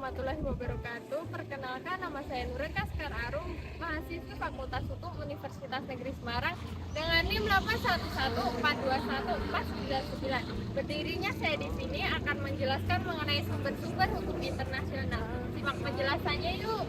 warahmatullahi wabarakatuh. Perkenalkan, nama saya Nureka Sekar Arum, mahasiswa Fakultas Hukum Universitas Negeri Semarang dengan NIM 811421499. Berdirinya saya di sini akan menjelaskan mengenai sumber-sumber hukum internasional. Simak penjelasannya yuk.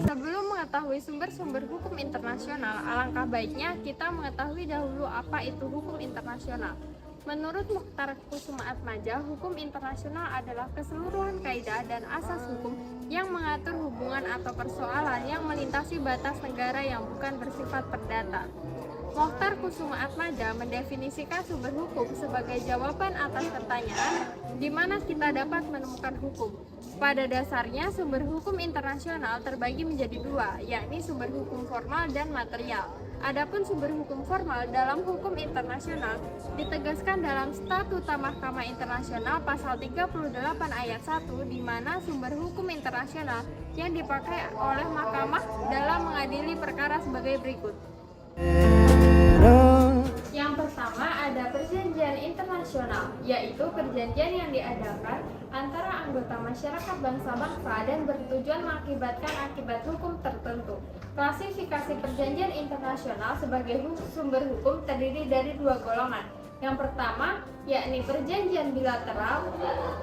Sebelum mengetahui sumber-sumber hukum internasional, alangkah baiknya kita mengetahui dahulu apa itu hukum internasional. Menurut Mukhtar Kusumaatmadja, hukum internasional adalah keseluruhan kaidah dan asas hukum yang mengatur hubungan atau persoalan yang melintasi batas negara yang bukan bersifat perdata. Mukhtar Kusumaatmadja mendefinisikan sumber hukum sebagai jawaban atas pertanyaan di mana kita dapat menemukan hukum. Pada dasarnya, sumber hukum internasional terbagi menjadi dua, yakni sumber hukum formal dan material. Adapun sumber hukum formal dalam hukum internasional ditegaskan dalam Statuta Mahkamah Internasional pasal 38 ayat 1, di mana sumber hukum internasional yang dipakai oleh mahkamah dalam mengadili perkara sebagai berikut. Yang pertama ada perjanjian internasional, yaitu perjanjian yang diadakan antara anggota masyarakat bangsa-bangsa dan bertujuan mengakibatkan akibat hukum tertentu. Klasifikasi perjanjian internasional sebagai sumber hukum terdiri dari dua golongan. Yang pertama, yakni perjanjian bilateral,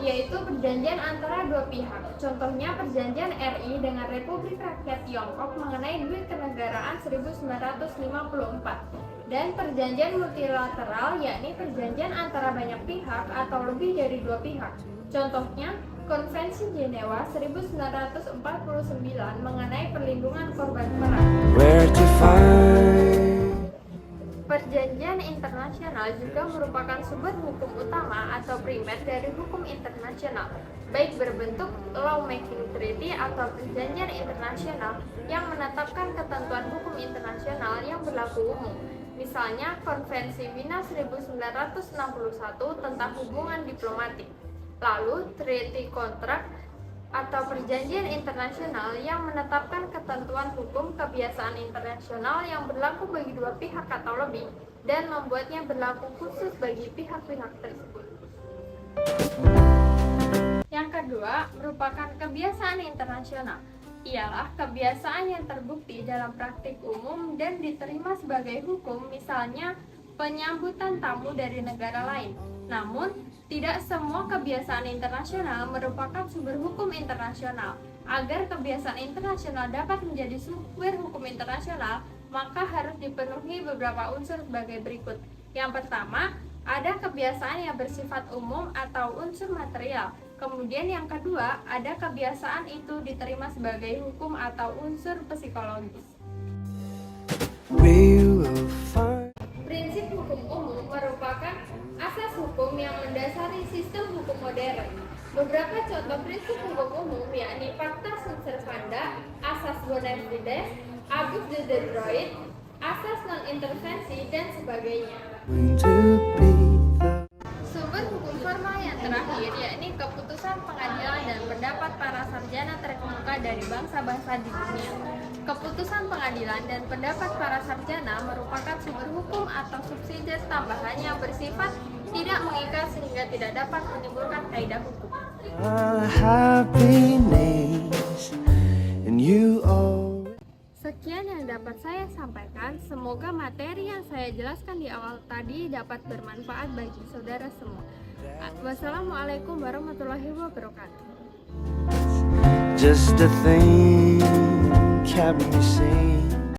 yaitu perjanjian antara dua pihak. Contohnya perjanjian RI dengan Republik Rakyat Tiongkok mengenai duit kenegaraan 1954. Dan perjanjian multilateral, yakni perjanjian antara banyak pihak atau lebih dari dua pihak. Contohnya, Konvensi Jenewa 1949 mengenai perlindungan korban perang. Perjanjian internasional juga merupakan sumber hukum utama atau primer dari hukum internasional, baik berbentuk lawmaking treaty atau perjanjian internasional yang menetapkan ketentuan hukum internasional yang berlaku umum. Misalnya, Konvensi Wina 1961 tentang hubungan diplomatik. Lalu, treaty contract atau perjanjian internasional yang menetapkan ketentuan hukum kebiasaan internasional yang berlaku bagi dua pihak atau lebih dan membuatnya berlaku khusus bagi pihak-pihak tersebut. Yang kedua, merupakan kebiasaan internasional. Ialah kebiasaan yang terbukti dalam praktik umum dan diterima sebagai hukum, misalnya penyambutan tamu dari negara lain. Namun, tidak semua kebiasaan internasional merupakan sumber hukum internasional. Agar kebiasaan internasional dapat menjadi sumber hukum internasional, maka harus dipenuhi beberapa unsur sebagai berikut. Yang pertama, ada kebiasaan yang bersifat umum atau unsur material. Kemudian yang kedua, ada kebiasaan itu diterima sebagai hukum atau unsur psikologis. Prinsip hukum umum merupakan asas hukum yang mendasari sistem hukum modern. Beberapa contoh prinsip hukum umum yakni Pacta Sunt Servanda, Asas Bonum Fides, Abus de Droit, Asas non-intervensi, dan sebagainya. Sumber hukum formal yang terakhir yakni keputusan pengadilan dan pendapat para sarjana terkemuka dari bangsa-bangsa di dunia. Keputusan pengadilan dan pendapat para sarjana merupakan sumber hukum atau subsidiar tambahan yang bersifat tidak mengikat sehingga tidak dapat menimbulkan kaidah hukum. Sekian yang dapat saya sampaikan. Semoga materi yang saya jelaskan di awal tadi dapat bermanfaat bagi saudara semua. Wassalamualaikum warahmatullahi wabarakatuh. Just a thing kept me sane.